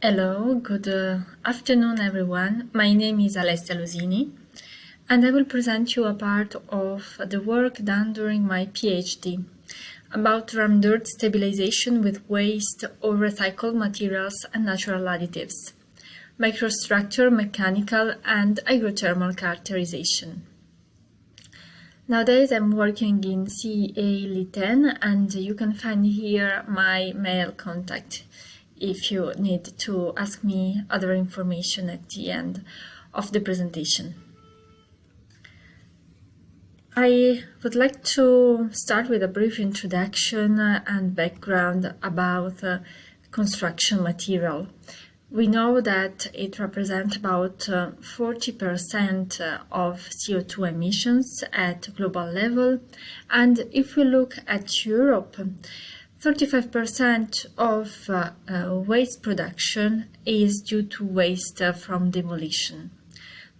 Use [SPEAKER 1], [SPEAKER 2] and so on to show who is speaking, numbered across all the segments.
[SPEAKER 1] Hello, good afternoon everyone. My name is Alessia Losini and I will present you a part of the work done during my PhD about ram dirt stabilization with waste or recycled materials and natural additives, microstructure, mechanical and hygrothermal characterization. Nowadays I'm working in CA Lignin and you can find here my mail contact if you need to ask me other information at the end of the presentation. I would like to start with a brief introduction and background about construction material. We know that it represents about 40% of CO2 emissions at global level, and if we look at Europe, 35% of waste production is due to waste from demolition.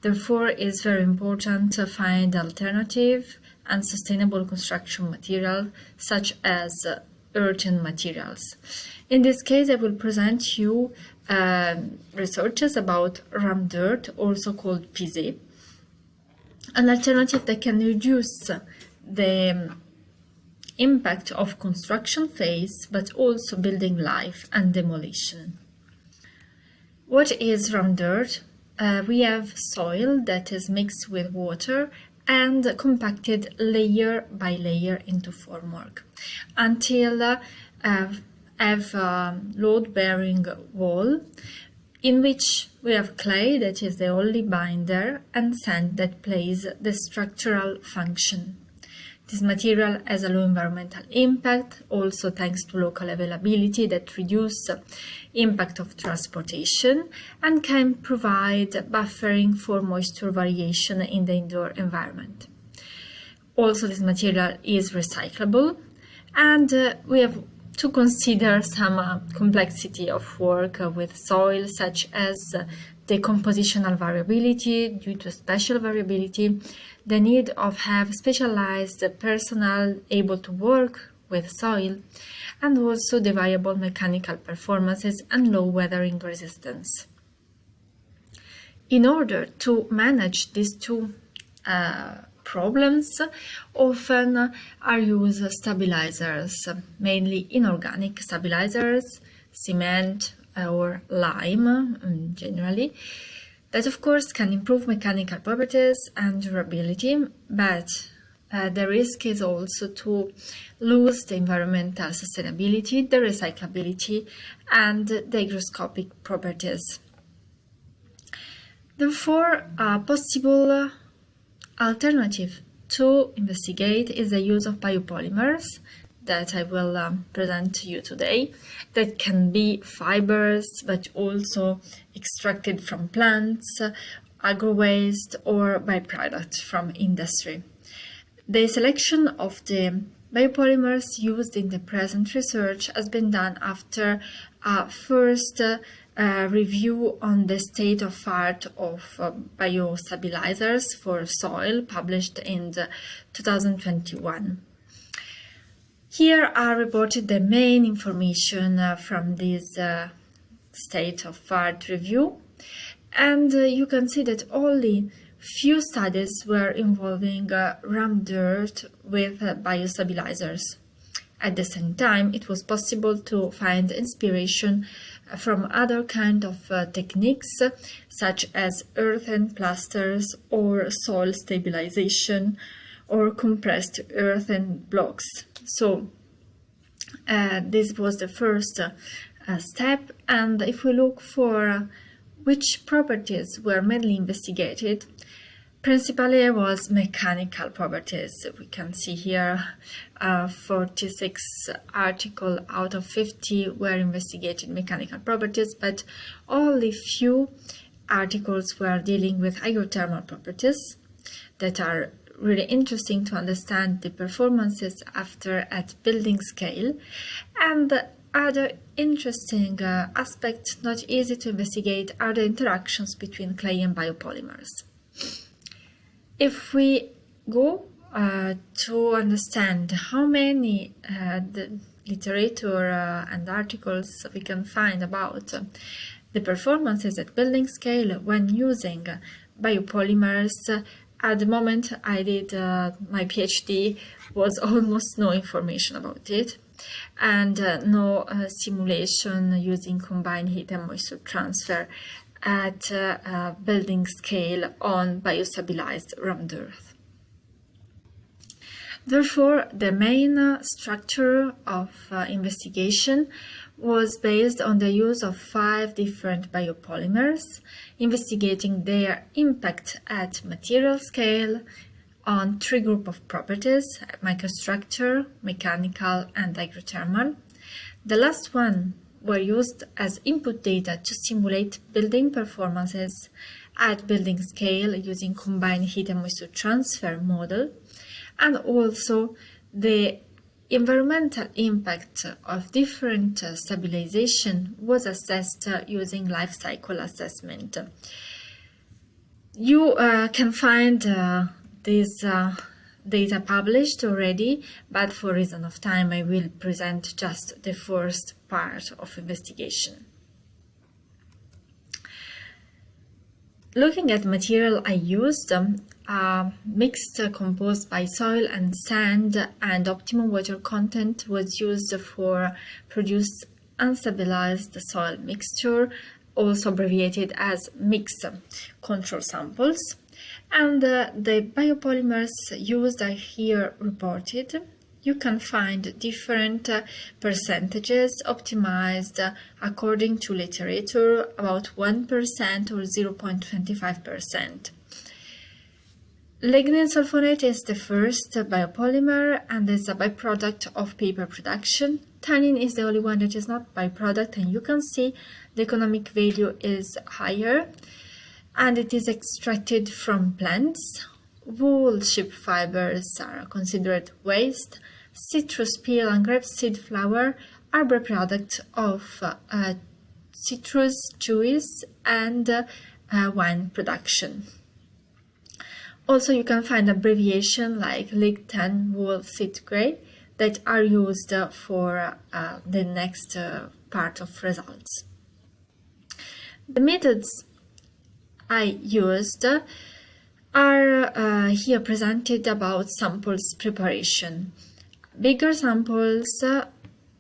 [SPEAKER 1] Therefore, it's very important to find alternative and sustainable construction material such as earthen materials. In this case, I will present you researches about ram dirt, also called pisé, an alternative that can reduce the impact of construction phase, but also building life and demolition. What is ram dirt? We have soil that is mixed with water and compacted layer by layer into formwork until have a load-bearing wall in which we have clay that is the only binder and sand that plays the structural function. This material has a low environmental impact, also thanks to local availability that reduce impact of transportation and can provide buffering for moisture variation in the indoor environment. Also, this material is recyclable, and we have to consider some complexity of work with soil, such as the compositional variability due to spatial variability, the need of have specialized personnel able to work with soil, and also the variable mechanical performances and low weathering resistance. In order to manage these two problems, often are used stabilizers, mainly inorganic stabilizers, cement or lime generally, that of course can improve mechanical properties and durability, but the risk is also to lose the environmental sustainability, the recyclability, and the hygroscopic properties. Therefore, a possible alternative to investigate is the use of biopolymers that I will present to you today, that can be fibers but also extracted from plants, agro waste or byproducts from industry. The selection of the biopolymers used in the present research has been done after a first review on the state of art of biostabilizers for soil published in 2021. Here are reported the main information from this state of art review, and you can see that only few studies were involving ram dirt with biostabilizers. At the same time, it was possible to find inspiration from other kind of techniques such as earthen plasters or soil stabilization or compressed earthen blocks. So this was the first step, and if we look for which properties were mainly investigated, principally was mechanical properties. We can see here 46 articles out of 50 were investigated mechanical properties, but only few articles were dealing with hygrothermal properties that are really interesting to understand the performances after at building scale, and the other interesting aspect not easy to investigate are the interactions between clay and biopolymers. If we go to understand how many the literature and articles we can find about The performances at building scale when using biopolymers, at the moment I did my PhD, was almost no information about it, and no simulation using combined heat and moisture transfer at building scale on biostabilized round earth. Therefore, the main structure of investigation was based on the use of 5 different biopolymers, investigating their impact at material scale on 3 groups of properties: microstructure, mechanical, and hygrothermal. The last one were used as input data to simulate building performances at building scale using combined heat and moisture transfer model, and also the environmental impact of different stabilization was assessed using life cycle assessment. You can find this data published already, but for reason of time I will present just the first part of investigation. Looking at material I used, mixed composed by soil and sand, and optimum water content was used for produce unstabilized soil mixture, also abbreviated as mixed control samples. And the biopolymers used are here reported. You can find different percentages optimized according to literature, about 1% or 0.25%. Lignin sulfonate is the first biopolymer and is a byproduct of paper production. Tannin is the only one that is not byproduct, and you can see the economic value is higher, and it is extracted from plants. Wool sheep fibers are considered waste. Citrus peel and grape-seed flour are byproducts of citrus juice and wine production. Also, you can find abbreviation like Lignin, wool, seed gray that are used for the next part of results. The methods I used are here presented about samples preparation. Bigger samples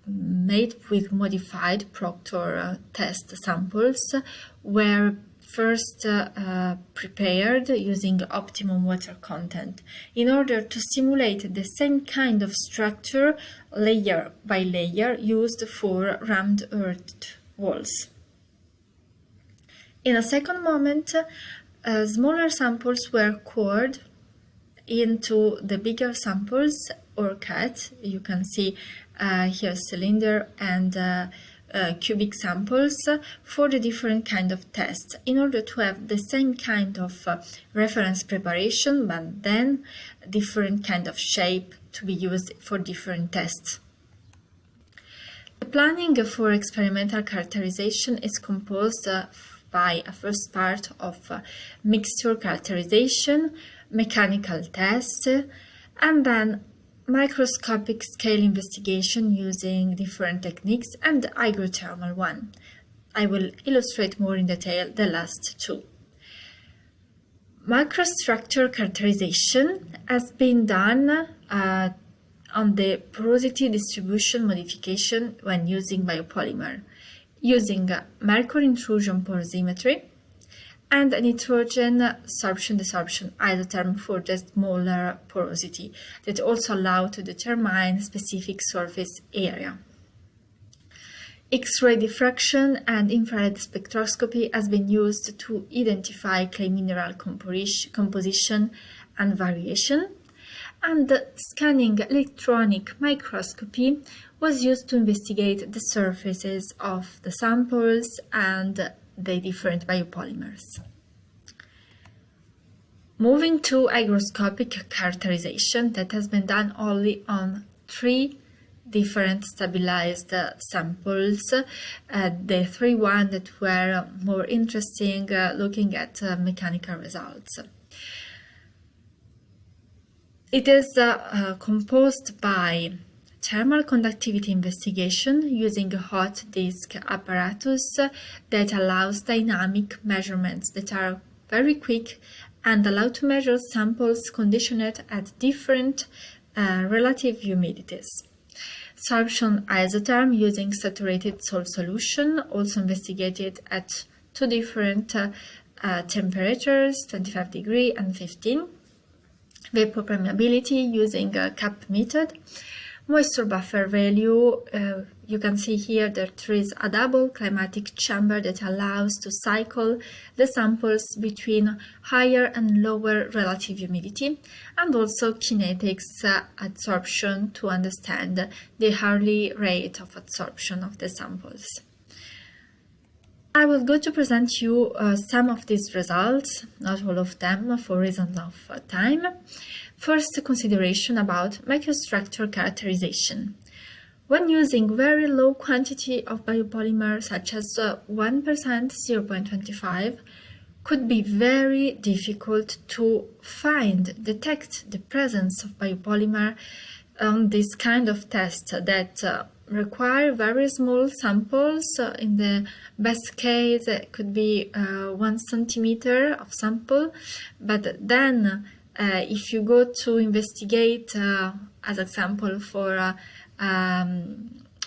[SPEAKER 1] made with modified Proctor test samples were first prepared using optimum water content in order to simulate the same kind of structure layer by layer used for rammed earth walls. In a second moment, smaller samples were cored into the bigger samples or cut. You can see here cylinder and cubic samples for the different kind of tests in order to have the same kind of reference preparation, but then different kind of shape to be used for different tests. The planning for experimental characterization is composed by a first part of mixture characterization, mechanical test, and then microscopic scale investigation using different techniques, and hygrothermal one. I will illustrate more in detail the last two. Microstructure characterization has been done on the porosity distribution modification when using biopolymer, using mercury intrusion porosimetry and nitrogen sorption-desorption isotherm for the smaller porosity that also allow to determine specific surface area. X-ray diffraction and infrared spectroscopy has been used to identify clay mineral composition and variation, and scanning electronic microscopy was used to investigate the surfaces of the samples and the different biopolymers. Moving to hygroscopic characterization, that has been done only on 3 different stabilized samples, the 3 ones that were more interesting looking at mechanical results. It is composed by thermal conductivity investigation using a hot disk apparatus that allows dynamic measurements that are very quick and allow to measure samples conditioned at different relative humidities. Sorption isotherm using saturated salt solution, also investigated at two different temperatures, 25 degree and 15. Vapor permeability using a CAP method. Moisture buffer value, you can see here that there is a double climatic chamber that allows to cycle the samples between higher and lower relative humidity, and also kinetics adsorption to understand the hourly rate of adsorption of the samples. I will go to present you some of these results, not all of them for reason of time. First, a consideration about microstructure characterization. When using very low quantity of biopolymer, such as 1%, 0.25, could be very difficult to detect the presence of biopolymer on this kind of test that require very small samples. In the best case, it could be 1 centimeter of sample, but then if you go to investigate, as example for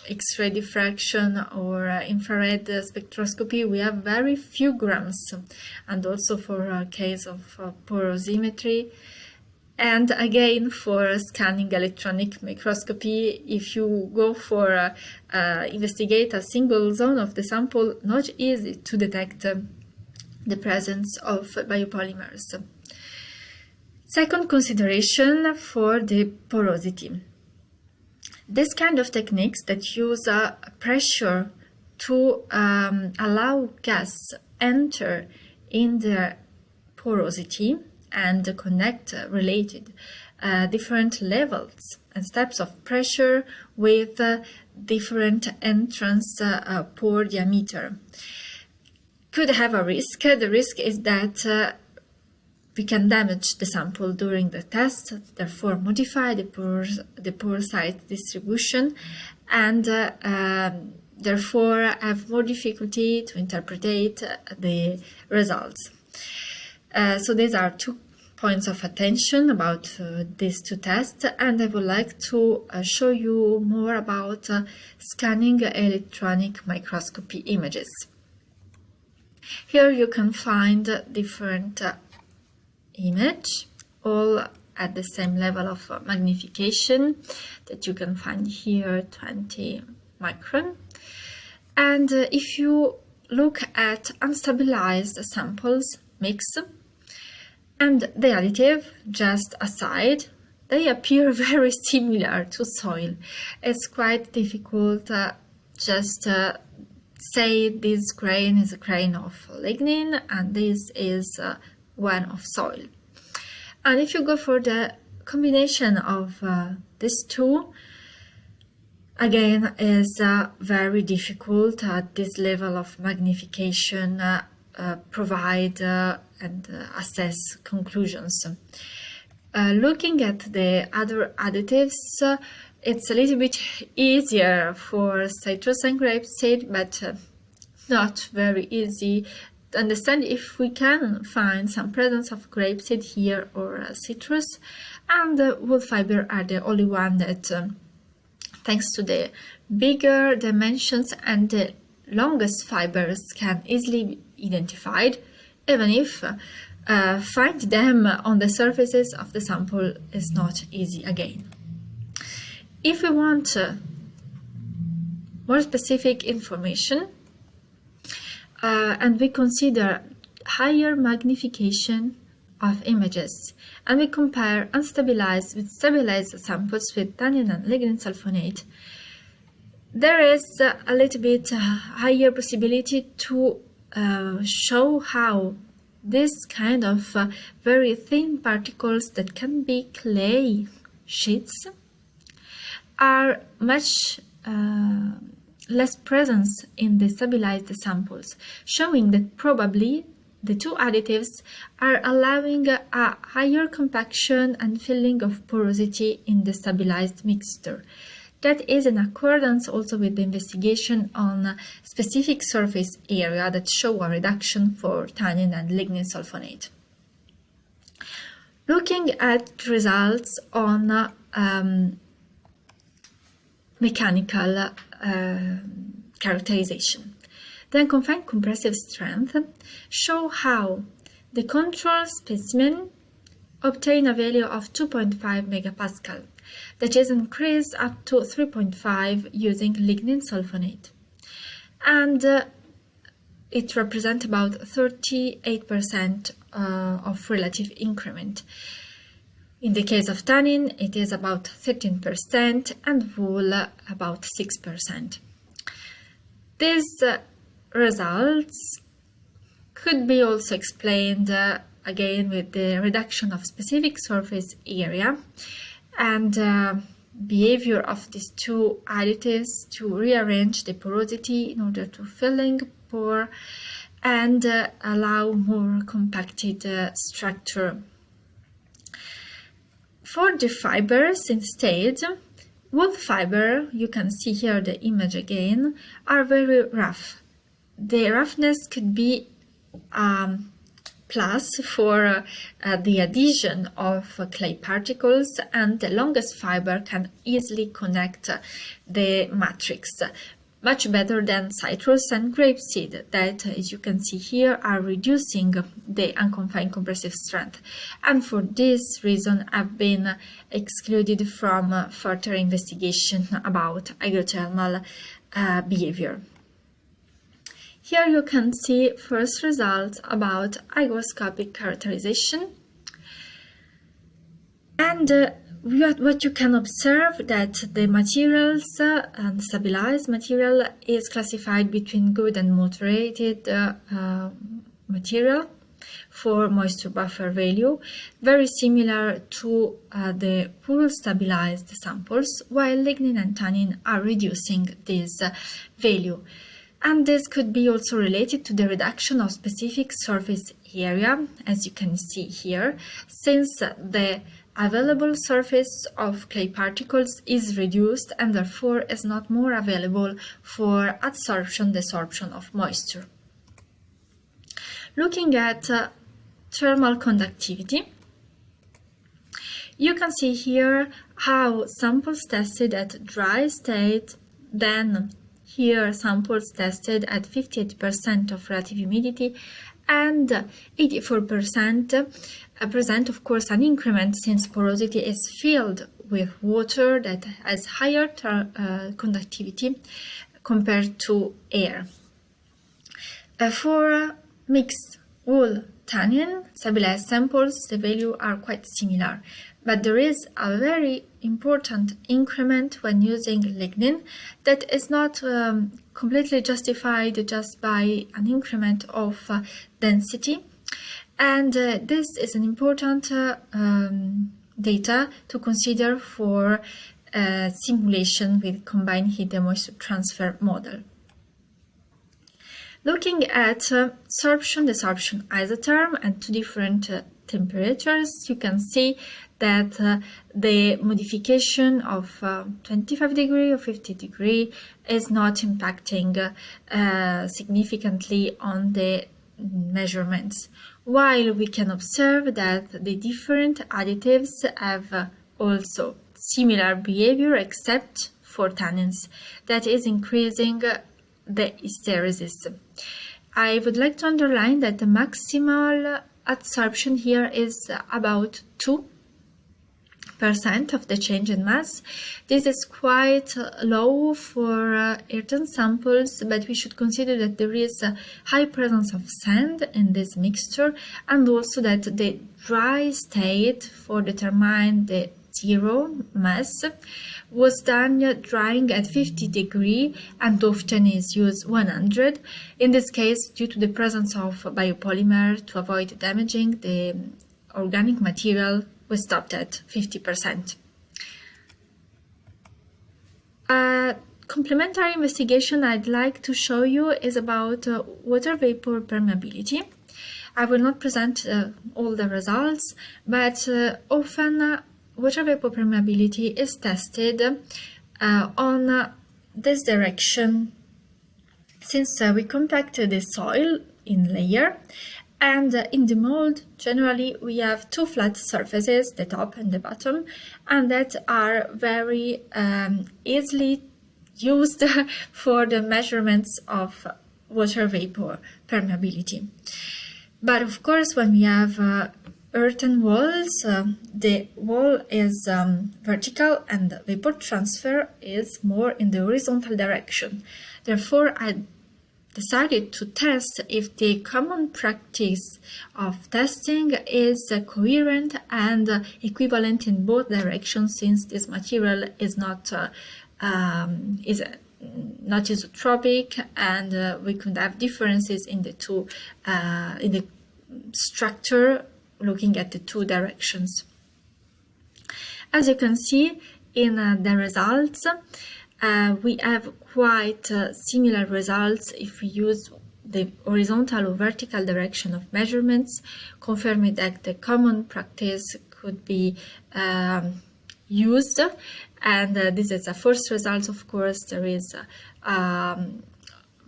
[SPEAKER 1] X-ray diffraction or infrared spectroscopy, we have very few grams, and also for a case of porosimetry. And again, for scanning electronic microscopy, if you go for investigate a single zone of the sample, not easy to detect the presence of biopolymers. Second consideration for the porosity. This kind of techniques that use pressure to allow gas enter in the porosity and connect related different levels and steps of pressure with different entrance pore diameter could have a risk. The risk is that we can damage the sample during the test, therefore modify the pore size distribution, and therefore have more difficulty to interpret the results. So these are 2 points of attention about these 2 tests, and I would like to show you more about scanning electronic microscopy images. Here you can find different image, all at the same level of magnification that you can find here, 20 micron. And if you look at unstabilized samples mix and the additive just aside, they appear very similar to soil. It's quite difficult just say this grain is a grain of lignin and this is one of soil. And if you go for the combination of these 2, again is very difficult at this level of magnification provide and assess conclusions. Looking at the other additives, it's a little bit easier for citrus and grape-seed, but not very easy to understand if we can find some presence of grape-seed here or citrus. And wood fiber are the only one that, thanks to the bigger dimensions and the longest fibers, can easily be identified, even if find them on the surfaces of the sample is not easy again. If we want more specific information and we consider higher magnification of images and we compare unstabilized with stabilized samples with tannin and lignin sulfonate, there is a little bit higher possibility to show how this kind of very thin particles that can be clay sheets are much less presence in the stabilized samples, showing that probably the 2 additives are allowing a higher compaction and filling of porosity in the stabilized mixture. That is in accordance also with the investigation on specific surface area that show a reduction for tannin and lignin sulfonate. Looking at results on mechanical characterization. The unconfined compressive strength show how the control specimen obtain a value of 2.5 megapascal, that is increased up to 3.5 using lignin sulfonate. And it represents about 38% of relative increment. In the case of tannin, it is about 13% and wool about 6%. These results could be also explained again with the reduction of specific surface area and behavior of these two additives to rearrange the porosity in order to filling pore and allow more compacted structure. For the fibers instead, wool fiber, you can see here the image again, are very rough. The roughness could be plus for the adhesion of clay particles, and the longest fiber can easily connect the matrix, much better than citrus and grape-seed that, as you can see here, are reducing the unconfined compressive strength, and for this reason have been excluded from further investigation about hygrothermal behavior. Here you can see first results about hygroscopic characterization, and what you can observe that the materials and stabilized material is classified between good and moderated material for moisture buffer value, very similar to the pool stabilized samples, while lignin and tannin are reducing this value. And this could be also related to the reduction of specific surface area, as you can see here, since the available surface of clay particles is reduced and therefore is not more available for adsorption-desorption of moisture. Looking at thermal conductivity, you can see here how samples tested at dry state, then here samples tested at 58% of relative humidity and 84% present, of course, an increment since porosity is filled with water that has higher conductivity compared to air. For mixed wool tannin stabilized samples, the values are quite similar, but there is a very important increment when using lignin that is not completely justified just by an increment of density, and this is an important data to consider for simulation with combined heat and moisture transfer model. Looking at sorption-desorption isotherm at two different temperatures, you can see that the modification of 25 degree or 50 degree is not impacting significantly on the measurements, while we can observe that the different additives have also similar behavior except for tannins, that is increasing the hysteresis. I would like to underline that the maximal adsorption here is about 2% of the change in mass. This is quite low for earthen samples, but we should consider that there is a high presence of sand in this mixture, and also that the dry state for determine the zero mass was done drying at 50 degree and often is used 100. In this case, due to the presence of biopolymer, to avoid damaging the organic material, we stopped at 50%. A complementary investigation I'd like to show you is about water vapor permeability. I will not present all the results, but often water vapor permeability is tested on this direction, since we compacted the soil in layer, and in the mold generally we have two flat surfaces, the top and the bottom, and that are very easily used for the measurements of water vapor permeability. But of course, when we have earthen walls, the wall is vertical and the vapor transfer is more in the horizontal direction. Therefore, I decided to test if the common practice of testing is coherent and equivalent in both directions, since this material is not isotropic, and we could have differences in the two in the structure looking at the two directions. As you can see in the results, we have quite similar results if we use the horizontal or vertical direction of measurements, confirming that the common practice could be used. And this is a first result. Of course, there is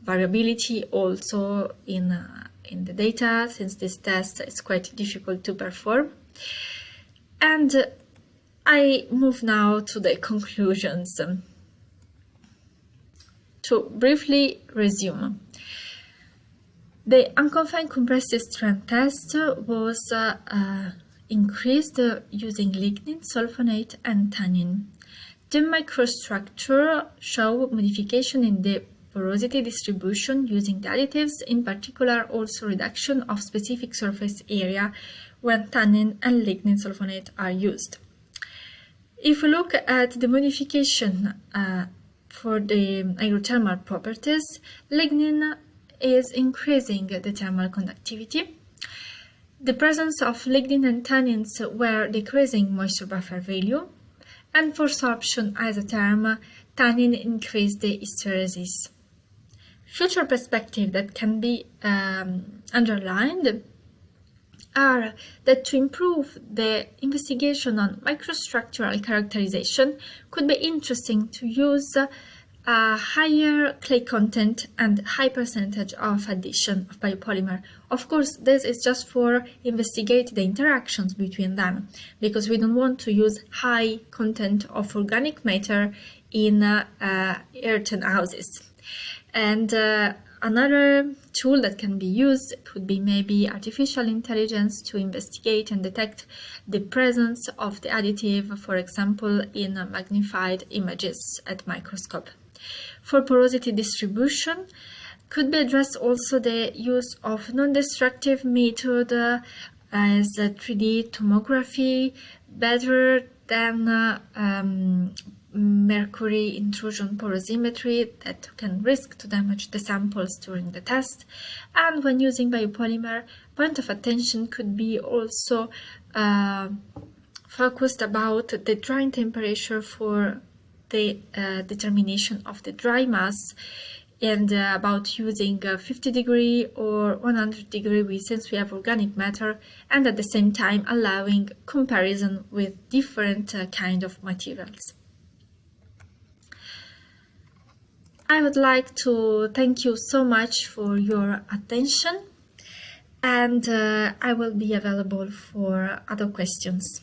[SPEAKER 1] variability also in the data, since this test is quite difficult to perform. And I move now to the conclusions. To briefly resume, the unconfined compressive strength test was increased using lignin, sulfonate, and tannin. The microstructure showed modification in the porosity distribution using the additives, in particular also reduction of specific surface area when tannin and lignin sulfonate are used. If we look at the modification for the hygrothermal properties, lignin is increasing the thermal conductivity. The presence of lignin and tannins were decreasing moisture buffer value, and for sorption isotherm, tannin increased the hysteresis. Future perspectives that can be underlined are that to improve the investigation on microstructural characterization could be interesting to use a higher clay content and high percentage of addition of biopolymer. Of course, this is just for investigate the interactions between them, because we don't want to use high content of organic matter in earthen houses. And another tool that can be used could be maybe artificial intelligence to investigate and detect the presence of the additive, for example, in magnified images at microscope. For porosity distribution, could be addressed also the use of non-destructive method as 3D tomography, better than mercury intrusion porosimetry that can risk to damage the samples during the test. And when using biopolymer, point of attention could be also focused about the drying temperature for the determination of the dry mass, and about using 50 degree or 100 degree since we have organic matter, and at the same time allowing comparison with different kind of materials. I would like to thank you so much for your attention, and I will be available for other questions.